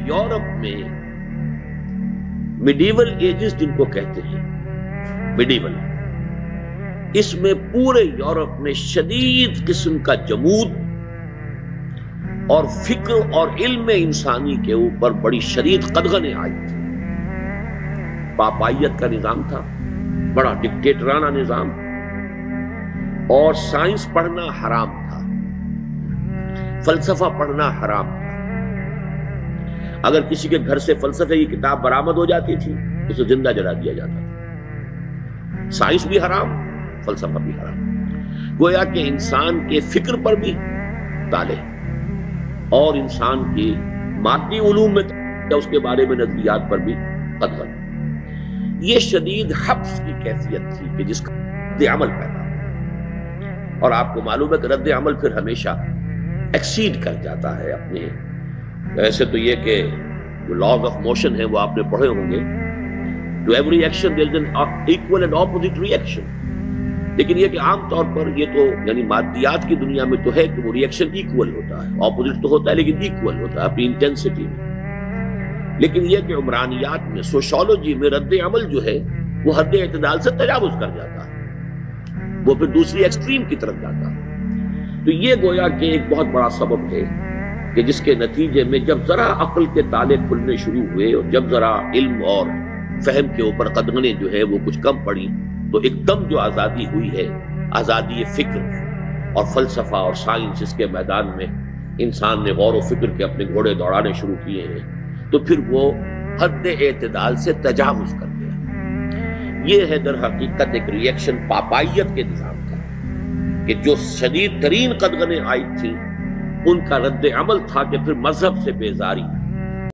Europe میں medieval edges جن کو کہتے ہیں میڈیول، اس میں پورے یورپ میں شدید قسم کا جمود اور فکر اور علم انسانی کے اوپر بڑی شدید قدغنیں آئی تھی۔ پاپائیت کا نظام تھا، بڑا ڈکٹیٹرانہ نظام، اور سائنس پڑھنا حرام تھا، فلسفہ پڑھنا حرام تھا۔ اگر کسی کے گھر سے فلسفے کی کتاب برآمد ہو جاتی تھی اسے زندہ جلا دیا جاتا تھا۔ سائنس بھی حرام، فلسفہ بھی حرام، گویا کہ انسان کے فکر پر بھی تالے اور انسان کی مادی علوم میں اس کے بارے میں نظریات پر بھی قدغن۔ یہ شدید حبس کی کیفیت تھی کہ جس کا رد عمل پیدا ہوا، اور آپ کو معلوم ہے کہ رد عمل پھر ہمیشہ ایکسیڈ کر جاتا ہے اپنے۔ ایسے تو یہ کہ جو لاز آف موشن ہیں وہ آپ نے پڑھے ہوں گے، to every action there is an equal and opposite reaction, لیکن یہ کہ عام طور پر یہ تو یعنی مادیات کی دنیا میں تو ہے کہ وہ ری ایکشن ایکول ہوتا ہے، اپوزٹ تو ہوتا ہے لیکن ایکول ہوتا ہے اپنی انٹینسٹی میں۔ لیکن یہ کہ عمرانیات میں، سوشالوجی میں رد عمل جو ہے وہ حد اعتدال سے تجاوز کر جاتا ہے، وہ پھر دوسری ایکسٹریم کی طرف جاتا ہے۔ تو یہ گویا کہ ایک بہت بڑا سبب ہے کہ جس کے نتیجے میں جب ذرا عقل کے تالے کھلنے شروع ہوئے اور جب ذرا علم اور فہم کے اوپر قدغنیں جو ہے وہ کچھ کم پڑی، تو ایک دم جو آزادی ہوئی ہے، آزادی فکر اور فلسفہ اور سائنس، اس کے میدان میں انسان نے غور و فکر کے اپنے گھوڑے دوڑانے شروع کیے ہیں، تو پھر وہ حد اعتدال سے تجاوز کر گیا۔ یہ ہے در حقیقت ایک ری ایکشن پاپائیت کے نظام کا، کہ جو شدید ترین قدغنیں آئی تھیں ان کا رد عمل تھا کہ پھر مذہب سے بیزاری